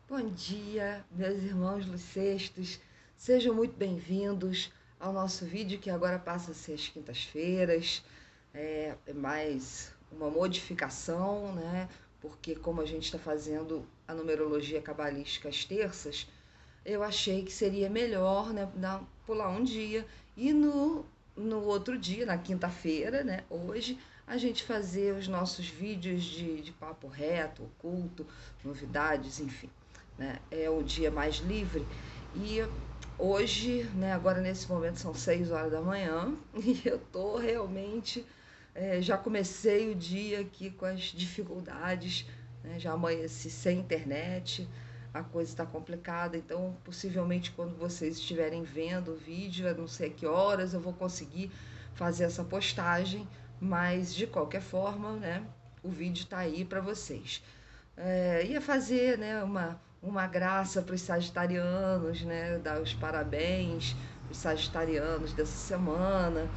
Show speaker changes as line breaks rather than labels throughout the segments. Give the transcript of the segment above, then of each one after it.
Bom dia, meus irmãos lucestos. Sejam muito bem-vindos ao nosso vídeo que agora passa a ser às quintas-feiras. É mais uma modificação, né? Porque como a gente está fazendo a numerologia cabalística às terças, eu achei que seria melhor, né, pular um dia e no outro dia, na quinta-feira, né, hoje, a gente fazer os nossos vídeos de papo reto, oculto, novidades, enfim. Né, é o dia mais livre. E hoje, né, agora nesse momento são 6 horas da manhã e eu tô realmente. Já comecei o dia aqui com as dificuldades, né, já amanheci sem internet, a coisa está complicada, então possivelmente quando vocês estiverem vendo o vídeo, eu não sei a que horas eu vou conseguir fazer essa postagem, mas de qualquer forma, né, o vídeo está aí para vocês. Ia fazer, né, uma graça para os sagitarianos, né, dar os parabéns para os sagitarianos dessa semana,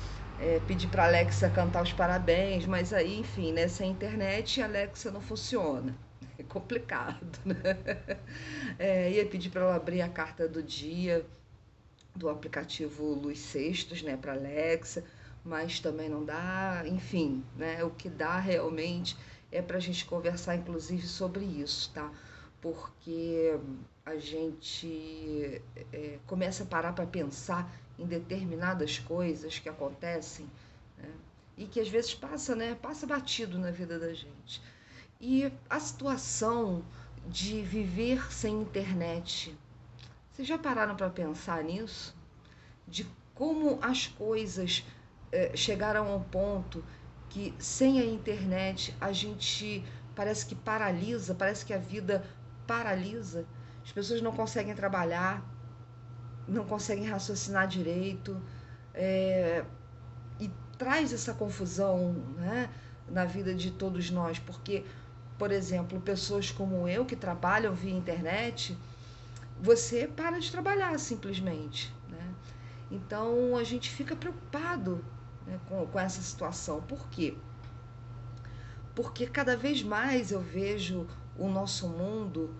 pedir para a Alexa cantar os parabéns, mas aí, enfim, né, sem internet a Alexa não funciona. É complicado, né? Ia pedir para ela abrir a carta do dia do aplicativo Luz Sextos, né, para Alexa, mas também não dá, enfim, né, o que dá realmente é para a gente conversar, inclusive, sobre isso, tá? Porque a gente começa a parar para pensar em determinadas coisas que acontecem, né, e que às vezes passa, né, passa batido na vida da gente. E a situação de viver sem internet, vocês já pararam para pensar nisso? De como as coisas chegaram a um ponto que sem a internet a gente parece que paralisa, parece que a vida paralisa. As pessoas não conseguem trabalhar, não conseguem raciocinar direito, é, e traz essa confusão, né, na vida de todos nós, porque, por exemplo, pessoas como eu que trabalham via internet, você para de trabalhar simplesmente, né? Então a gente fica preocupado, né, com essa situação. Por quê? Porque cada vez mais eu vejo o nosso mundo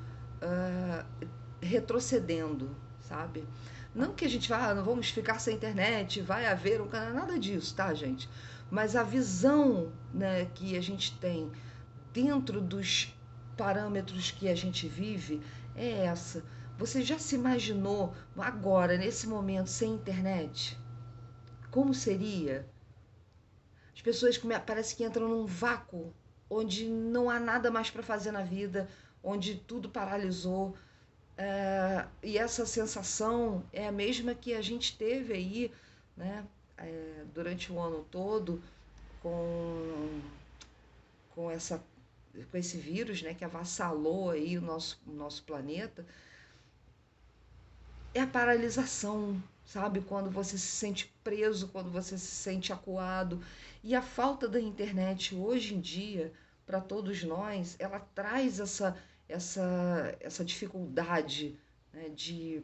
retrocedendo, sabe? Não que a gente vá, não vamos ficar sem internet, vai haver um canal, nada disso, tá, gente? Mas a visão, né, que a gente tem dentro dos parâmetros que a gente vive é essa. Você já se imaginou agora, nesse momento, sem internet? Como seria? As pessoas parece que entram num vácuo onde não há nada mais para fazer na vida, onde tudo paralisou. E essa sensação é a mesma que a gente teve aí, né, durante o ano todo, com, com, essa, com esse vírus, né, que avassalou aí o nosso planeta. É a paralisação, sabe? Quando você se sente preso, quando você se sente acuado. E a falta da internet hoje em dia, para todos nós, ela traz essa dificuldade, né, de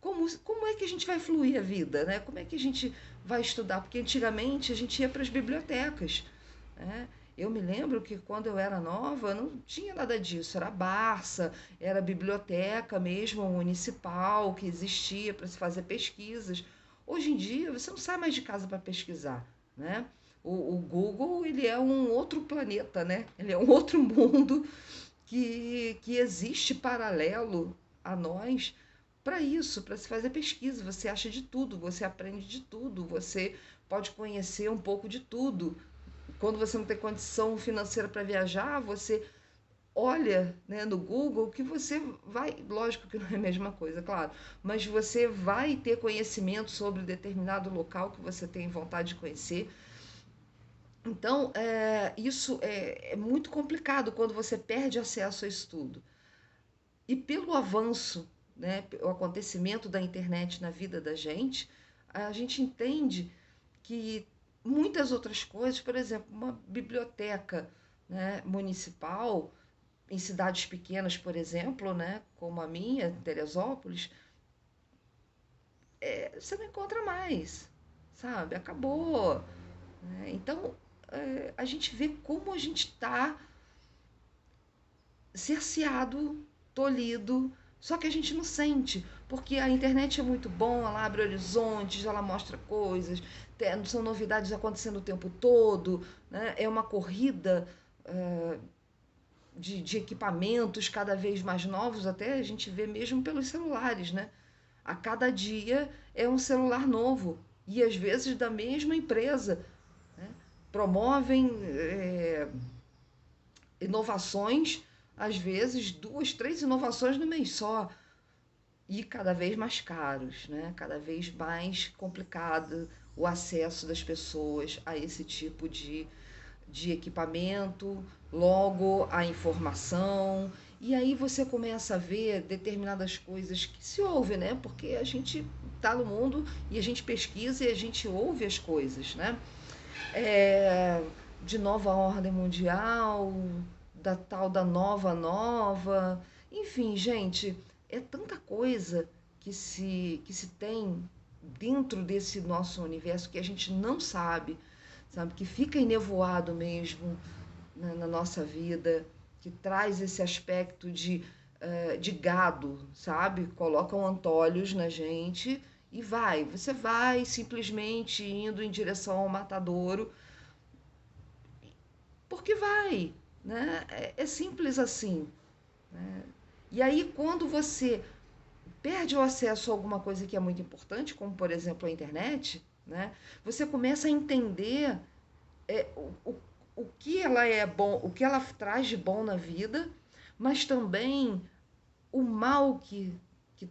como é que a gente vai fluir a vida, né? Como é que a gente vai estudar? Porque antigamente a gente ia para as bibliotecas, né? Eu me lembro que quando eu era nova não tinha nada disso, era Barça, era biblioteca mesmo municipal que existia para se fazer pesquisas. Hoje em dia você não sai mais de casa para pesquisar, né? O Google, ele é um outro planeta, né? Ele é um outro mundo que existe paralelo a nós para isso, para se fazer pesquisa. Você acha de tudo, você aprende de tudo, você pode conhecer um pouco de tudo. Quando você não tem condição financeira para viajar, você olha, né, no Google que você vai, lógico que não é a mesma coisa, claro, mas você vai ter conhecimento sobre determinado local que você tem vontade de conhecer. Então, isso é muito complicado quando você perde acesso a isso tudo. E pelo avanço, né, o acontecimento da internet na vida da gente, a gente entende que muitas outras coisas, por exemplo, uma biblioteca, né, municipal, em cidades pequenas, por exemplo, né, como a minha, Teresópolis, você não encontra mais, sabe? Acabou. Né? Então, a gente vê como a gente está cerceado, tolhido, só que a gente não sente, porque a internet é muito bom, ela abre horizontes, ela mostra coisas, são novidades acontecendo o tempo todo, né? É uma corrida de equipamentos cada vez mais novos, até a gente vê mesmo pelos celulares, né? A cada dia é um celular novo, e às vezes da mesma empresa, né? Promovem inovações, às vezes duas, três inovações no mês só, e cada vez mais caros, né? Cada vez mais complicado o acesso das pessoas a esse tipo de equipamento, logo a informação. E aí você começa a ver determinadas coisas que se ouve, né? Porque a gente está no mundo e a gente pesquisa e a gente ouve as coisas, né? É, de nova ordem mundial, da tal da nova. Enfim, gente, é tanta coisa que se tem dentro desse nosso universo que a gente não sabe, que fica enevoado mesmo na nossa vida, que traz esse aspecto de gado, sabe? Colocam antolhos na gente e você vai simplesmente indo em direção ao matadouro, porque vai, né? É simples assim, né? E aí, quando você perde o acesso a alguma coisa que é muito importante, como por exemplo a internet, né? Você começa a entender é, o, o, o que ela é bom, o que ela traz de bom na vida, mas também o mal que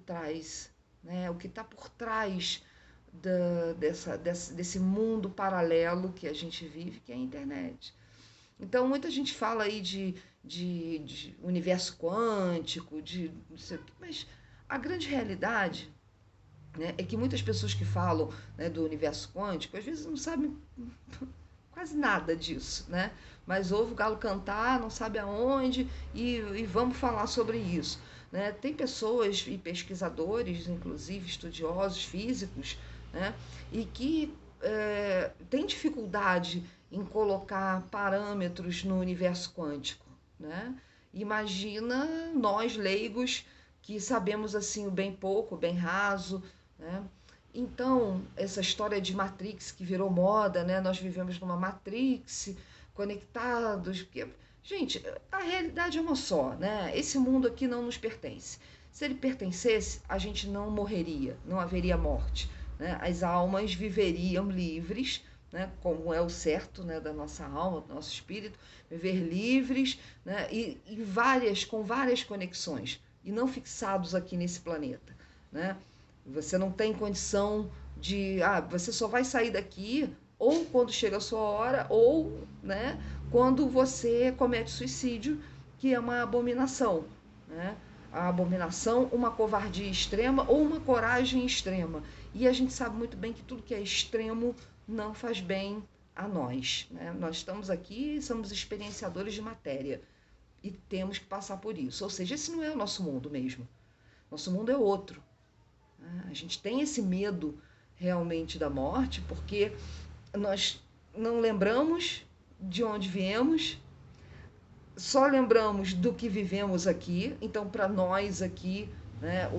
traz, né? O que está por trás desse mundo paralelo que a gente vive, que é a internet. Então, muita gente fala aí de universo quântico, de não sei o quê, mas a grande realidade, né, é que muitas pessoas que falam, né, do universo quântico, às vezes não sabem quase nada disso, né? Mas ouve o galo cantar, não sabe aonde, e vamos falar sobre isso. Né? Tem pessoas e pesquisadores, inclusive estudiosos físicos, né? E que têm dificuldade em colocar parâmetros no universo quântico. Né? Imagina nós, leigos, que sabemos assim o bem pouco, o bem raso. Né? Então, essa história de Matrix que virou moda, né? Nós vivemos numa Matrix, conectados. Porque, gente, a realidade é uma só, né? Esse mundo aqui não nos pertence. Se ele pertencesse, a gente não morreria, não haveria morte. Né? As almas viveriam livres, né? Como é o certo, né? Da nossa alma, do nosso espírito, viver livres, né? Com várias conexões, e não fixados aqui nesse planeta. Né? Você não tem condição você só vai sair daqui ou quando chega a sua hora, ou, né, quando você comete suicídio, que é uma abominação, né? A abominação, uma covardia extrema ou uma coragem extrema. E a gente sabe muito bem que tudo que é extremo não faz bem a nós, né? Nós estamos aqui, somos experienciadores de matéria e temos que passar por isso. Ou seja, esse não é o nosso mundo mesmo. Nosso mundo é outro. A gente tem esse medo realmente da morte, porque nós não lembramos de onde viemos, só lembramos do que vivemos aqui. Então, para nós aqui, né,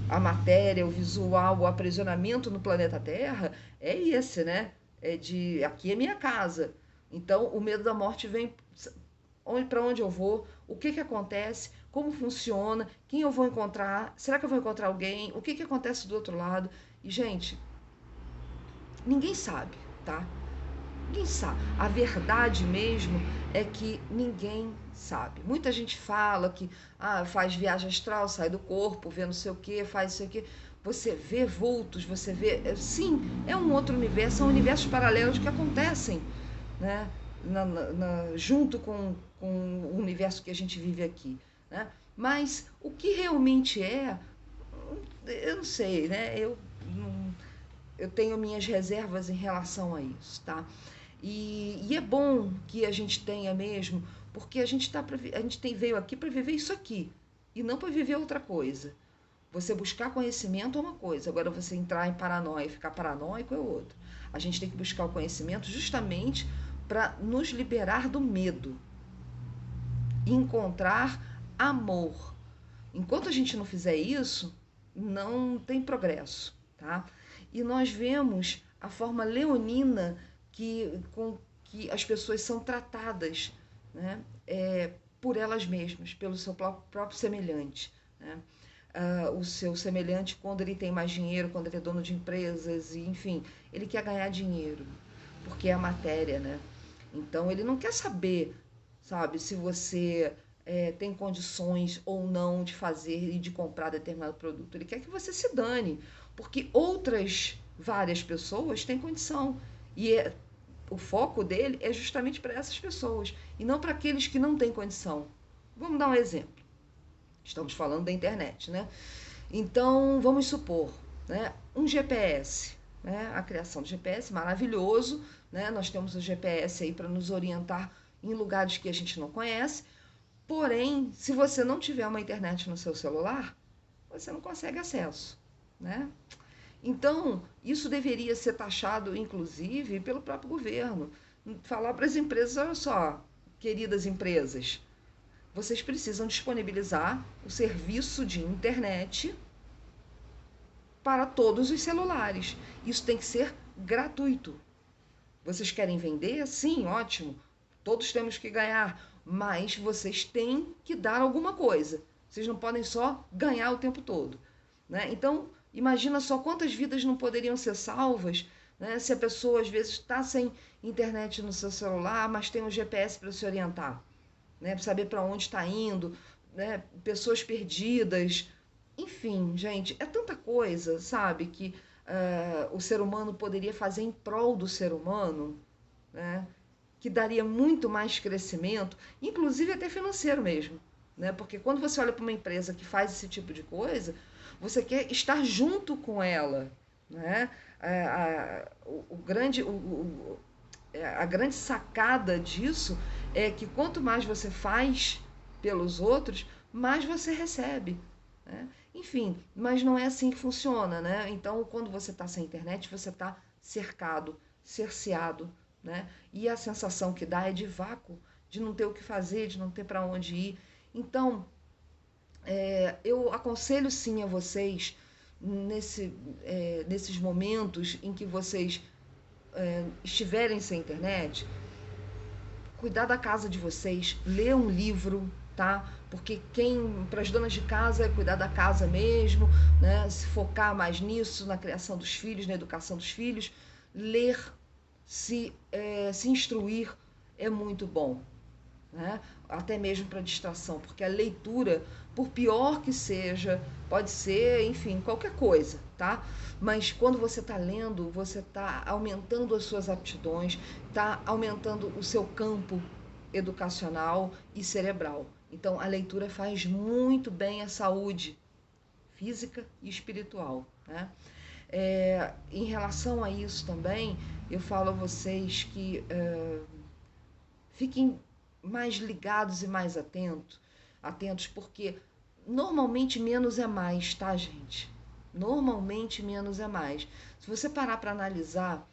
a matéria, o visual, o aprisionamento no planeta Terra é esse, né? Aqui é minha casa. Então, o medo da morte vem para onde eu vou, o que acontece, como funciona, quem eu vou encontrar, será que eu vou encontrar alguém, o que acontece do outro lado. E, gente, ninguém sabe, tá? Ninguém sabe. A verdade mesmo é que ninguém sabe. Muita gente fala que faz viagem astral, sai do corpo, vê não sei o que, faz isso aqui. Você vê vultos, você vê. Sim, é um outro universo, são universos paralelos que acontecem, né? Junto com o universo que a gente vive aqui. Né? Mas o que realmente eu não sei, né? Eu tenho minhas reservas em relação a isso, tá? E é bom que a gente tenha mesmo, porque a gente veio aqui para viver isso aqui e não para viver outra coisa. Você buscar conhecimento é uma coisa, agora você entrar em paranoia e ficar paranoico é outra. A gente tem que buscar o conhecimento justamente para nos liberar do medo e encontrar amor. Enquanto a gente não fizer isso, não tem progresso, tá? E nós vemos a forma leonina com que as pessoas são tratadas, né? Por elas mesmas, pelo seu próprio semelhante, né? O seu semelhante, quando ele tem mais dinheiro, quando ele é dono de empresas, e, enfim, ele quer ganhar dinheiro, porque é a matéria, né? Então ele não quer saber, sabe, se você tem condições ou não de fazer e de comprar determinado produto. Ele quer que você se dane, porque outras várias pessoas têm condição. E o foco dele é justamente para essas pessoas, e não para aqueles que não têm condição. Vamos dar um exemplo. Estamos falando da internet, né? Então, vamos supor, né, um GPS, né, a criação do GPS, maravilhoso, né? Nós temos o GPS aí para nos orientar em lugares que a gente não conhece. Porém, se você não tiver uma internet no seu celular, você não consegue acesso, né? Então, isso deveria ser taxado, inclusive, pelo próprio governo. Falar para as empresas, olha só, queridas empresas, vocês precisam disponibilizar o serviço de internet para todos os celulares. Isso tem que ser gratuito. Vocês querem vender? Sim, ótimo. Todos temos que ganhar, mas vocês têm que dar alguma coisa. Vocês não podem só ganhar o tempo todo, né? Então, imagina só quantas vidas não poderiam ser salvas, né, se a pessoa às vezes está sem internet no seu celular, mas tem um GPS para se orientar, né, para saber para onde está indo, né, pessoas perdidas, enfim, gente, é tanta coisa, sabe, que o ser humano poderia fazer em prol do ser humano, né, que daria muito mais crescimento, inclusive até financeiro mesmo, né, porque quando você olha para uma empresa que faz esse tipo de coisa, você quer estar junto com ela, né, a grande sacada disso é que quanto mais você faz pelos outros, mais você recebe, né? Enfim, mas não é assim que funciona, né? Então, quando você está sem internet, você está cercado, cerceado, né? E a sensação que dá é de vácuo, de não ter o que fazer, de não ter para onde ir. Então, eu aconselho sim a vocês, nesses momentos em que vocês estiverem sem internet, cuidar da casa de vocês, ler um livro, tá? Porque quem, para as donas de casa, é cuidar da casa mesmo, né? Se focar mais nisso, na criação dos filhos, na educação dos filhos, ler, se instruir é muito bom, né? Até mesmo para distração, porque a leitura, por pior que seja, pode ser, enfim, qualquer coisa, tá? Mas quando você está lendo, você está aumentando as suas aptidões, está aumentando o seu campo educacional e cerebral. Então, a leitura faz muito bem à saúde física e espiritual, né? Em relação a isso também, eu falo a vocês que fiquem mais ligados e mais atentos, porque normalmente menos é mais, tá, gente? Normalmente menos é mais. Se você parar para analisar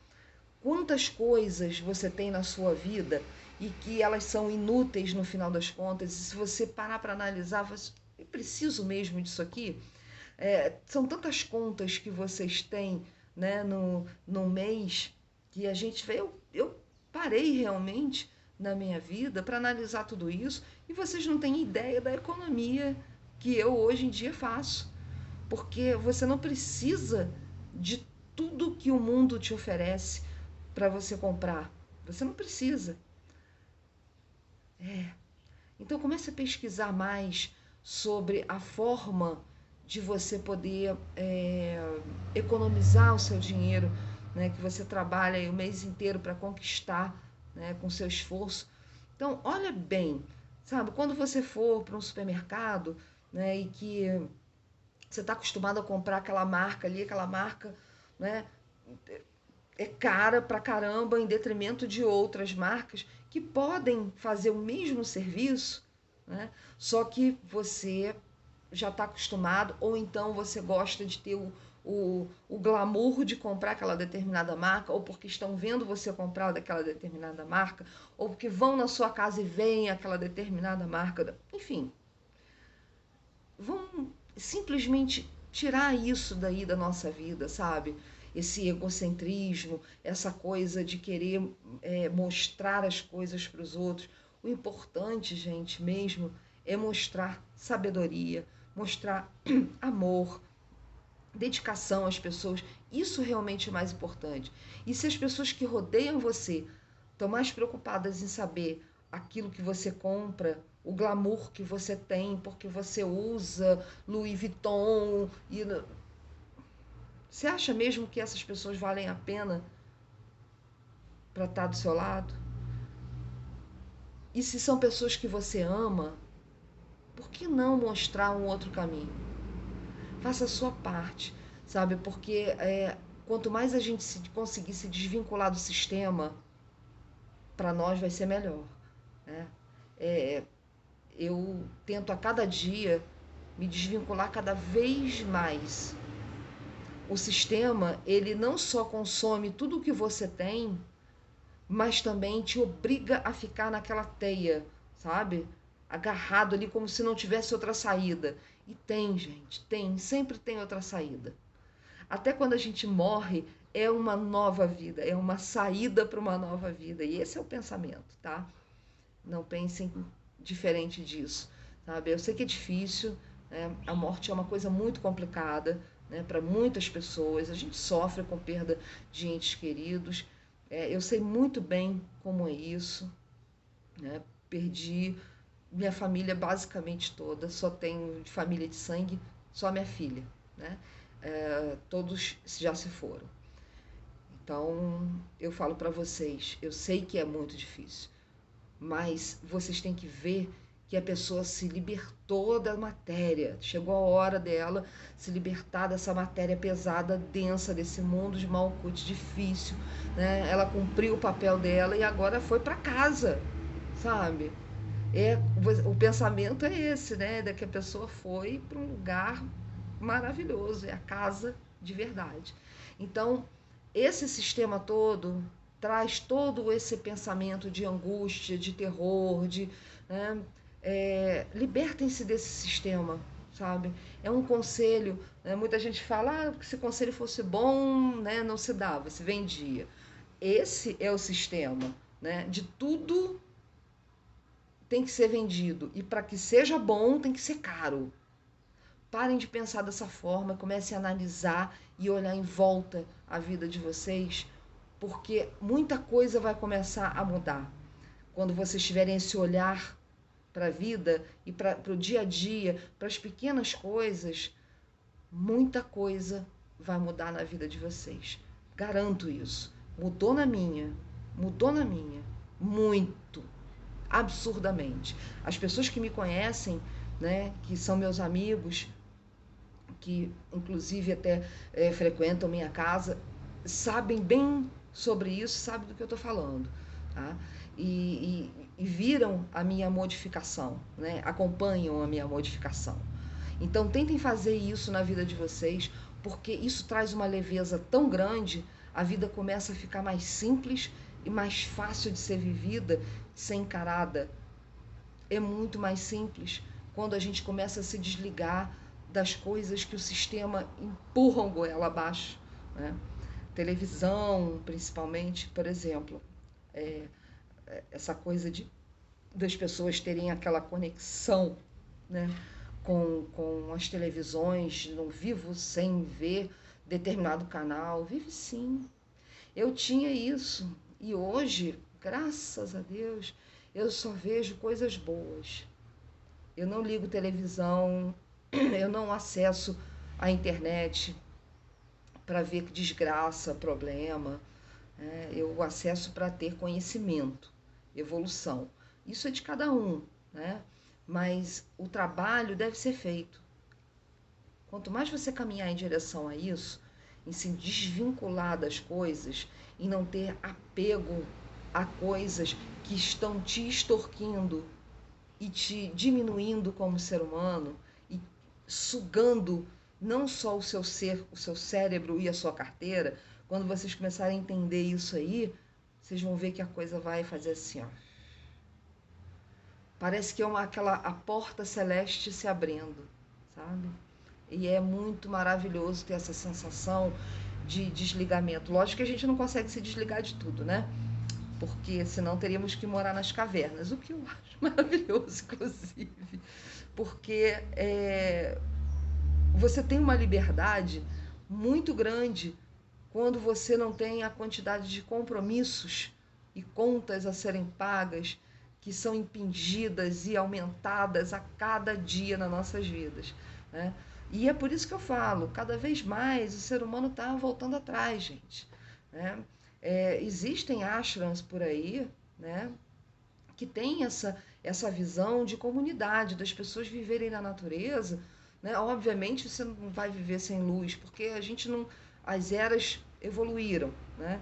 quantas coisas você tem na sua vida e que elas são inúteis no final das contas, e se você parar para analisar, você, eu preciso mesmo disso aqui? São tantas contas que vocês têm, né, no mês, que a gente vê. Eu parei realmente na minha vida para analisar tudo isso, e vocês não têm ideia da economia que eu hoje em dia faço, porque você não precisa de tudo que o mundo te oferece para você comprar. Você não precisa. Então comece a pesquisar mais sobre a forma de você poder economizar o seu dinheiro, né, que você trabalha aí o mês inteiro para conquistar, né, com seu esforço. Então, olha bem, sabe, quando você for para um supermercado, né, e que você está acostumado a comprar aquela marca ali, aquela marca, né, é cara pra caramba em detrimento de outras marcas que podem fazer o mesmo serviço, né? Só que você já está acostumado, ou então você gosta de ter o glamour de comprar aquela determinada marca, ou porque estão vendo você comprar daquela determinada marca, ou porque vão na sua casa e veem aquela determinada marca. Enfim, vamos simplesmente tirar isso daí da nossa vida, sabe? Esse egocentrismo, essa coisa de querer mostrar as coisas para os outros. O importante, gente, mesmo, é mostrar sabedoria, mostrar amor, dedicação às pessoas. Isso realmente é mais importante. E se as pessoas que rodeiam você estão mais preocupadas em saber aquilo que você compra, o glamour que você tem, porque você usa Louis Vuitton, e você acha mesmo que essas pessoas valem a pena para estar do seu lado? E se são pessoas que você ama, por que não mostrar um outro caminho? Faça a sua parte, sabe? Porque quanto mais a gente conseguir se desvincular do sistema, para nós vai ser melhor, né? É, eu tento a cada dia me desvincular cada vez mais. O sistema, ele não só consome tudo o que você tem, mas também te obriga a ficar naquela teia, sabe? Agarrado ali como se não tivesse outra saída. E tem, gente, tem, sempre tem outra saída. Até quando a gente morre, é uma nova vida, é uma saída para uma nova vida. E esse é o pensamento, tá? Não pensem diferente disso, sabe? Eu sei que é difícil, né? A morte é uma coisa muito complicada, né? Para muitas pessoas. A gente sofre com perda de entes queridos. Eu sei muito bem como é isso, né? Perdi minha família basicamente toda, só tenho de família de sangue só minha filha, né? Todos já se foram. Então eu falo para vocês, eu sei que é muito difícil, mas vocês têm que ver que a pessoa se libertou da matéria. Chegou a hora dela se libertar dessa matéria pesada, densa, desse mundo de Malkuth difícil, né? Ela cumpriu o papel dela e agora foi para casa, sabe? O pensamento é esse, né? De que a pessoa foi para um lugar maravilhoso, é a casa de verdade. Então, esse sistema todo traz todo esse pensamento de angústia, de terror, né? Libertem-se desse sistema, sabe? É um conselho, né? Muita gente fala, que se o conselho fosse bom, né, não se dava, se vendia. Esse é o sistema, né? De tudo tem que ser vendido, e para que seja bom tem que ser caro. Parem de pensar dessa forma, comecem a analisar e olhar em volta a vida de vocês, porque muita coisa vai começar a mudar. Quando vocês tiverem esse olhar para a vida e para o dia a dia, para as pequenas coisas, muita coisa vai mudar na vida de vocês. Garanto isso. Mudou na minha, muito, absurdamente. As pessoas que me conhecem, né, que são meus amigos, que inclusive até frequentam minha casa, sabem bem sobre isso, sabem do que eu estou falando, tá? E viram a minha modificação, né? Acompanham a minha modificação. Então tentem fazer isso na vida de vocês, porque isso traz uma leveza tão grande, a vida começa a ficar mais simples e mais fácil de ser vivida, de ser encarada. É muito mais simples quando a gente começa a se desligar das coisas que o sistema empurram goela abaixo, né? Televisão, principalmente, por exemplo, essa coisa das pessoas terem aquela conexão, né, com as televisões, não vivo sem ver determinado canal, vive sim. Eu tinha isso e hoje, graças a Deus, eu só vejo coisas boas. Eu não ligo televisão, eu não acesso a internet para ver desgraça, problema. Eu acesso para ter conhecimento, evolução. Isso é de cada um, né? Mas o trabalho deve ser feito. Quanto mais você caminhar em direção a isso, em se desvincular das coisas, em não ter apego a coisas que estão te extorquindo e te diminuindo como ser humano e sugando não só o seu ser, o seu cérebro e a sua carteira, quando vocês começarem a entender isso aí, vocês vão ver que a coisa vai fazer assim, ó. Parece que é aquela a porta celeste se abrindo, sabe? E é muito maravilhoso ter essa sensação de desligamento. Lógico que a gente não consegue se desligar de tudo, né? Porque senão teríamos que morar nas cavernas, o que eu acho maravilhoso, inclusive. Porque você tem uma liberdade muito grande quando você não tem a quantidade de compromissos e contas a serem pagas que são impingidas e aumentadas a cada dia nas nossas vidas, né? E é por isso que eu falo, cada vez mais o ser humano está voltando atrás, gente, né? Existem ashrams por aí, né, que tem essa visão de comunidade, das pessoas viverem na natureza, né? Obviamente você não vai viver sem luz, porque a gente não, as eras evoluíram, né?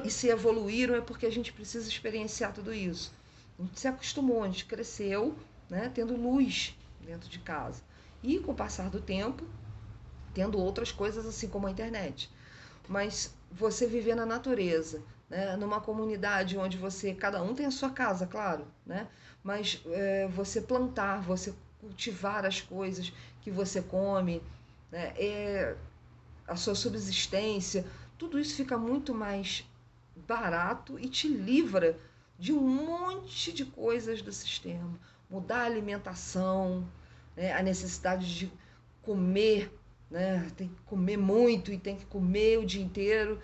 E se evoluíram é porque a gente precisa experienciar tudo isso. A gente se acostumou, a gente cresceu, né, tendo luz dentro de casa. E com o passar do tempo, tendo outras coisas assim como a internet. Mas você viver na natureza, né, numa comunidade onde você, cada um tem a sua casa, claro, né, mas você plantar, você cultivar as coisas que você come, né, a sua subsistência, tudo isso fica muito mais barato e te livra de um monte de coisas do sistema. Mudar a alimentação, né, a necessidade de comer, né, tem que comer muito e tem que comer o dia inteiro.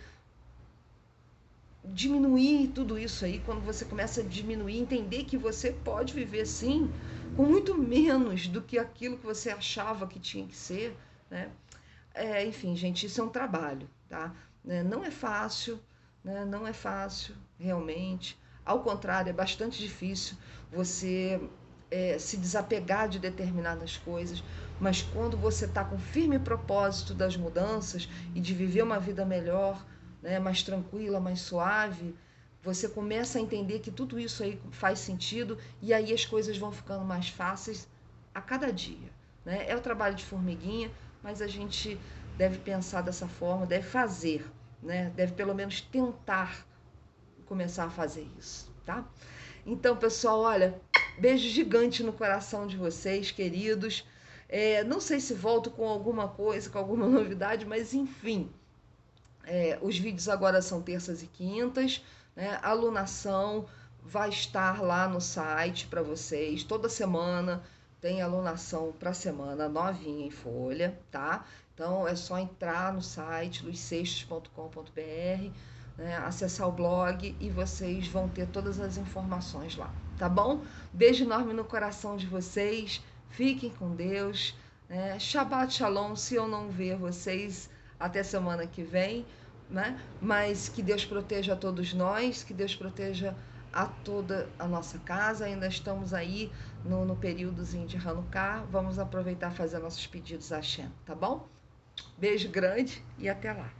Diminuir tudo isso aí, quando você começa a diminuir, entender que você pode viver sim, com muito menos do que aquilo que você achava que tinha que ser, né? Enfim, gente, isso é um trabalho, tá? Não é fácil, né? Não é fácil, realmente. Ao contrário, é bastante difícil você se desapegar de determinadas coisas, mas quando você está com firme propósito das mudanças e de viver uma vida melhor, né? Mais tranquila, mais suave, você começa a entender que tudo isso aí faz sentido e aí as coisas vão ficando mais fáceis a cada dia, né? É o trabalho de formiguinha, mas a gente deve pensar dessa forma, deve fazer, né? Deve pelo menos tentar começar a fazer isso, tá? Então, pessoal, olha, beijo gigante no coração de vocês, queridos. Não sei se volto com alguma coisa, com alguma novidade, mas enfim, os vídeos agora são terças e quintas, né? A alunação vai estar lá no site para vocês toda semana. Tem alunação para semana novinha em folha, tá? Então é só entrar no site luizseixas.com.br, né, acessar o blog e vocês vão ter todas as informações lá, tá bom? Beijo enorme no coração de vocês, fiquem com Deus, né? Shabbat Shalom, se eu não ver vocês até semana que vem, né? Mas que Deus proteja a todos nós, que Deus proteja a toda a nossa casa. Ainda estamos aí no períodozinho de Hanukkah, vamos aproveitar e fazer nossos pedidos a Hashem, tá bom? Beijo grande e até lá.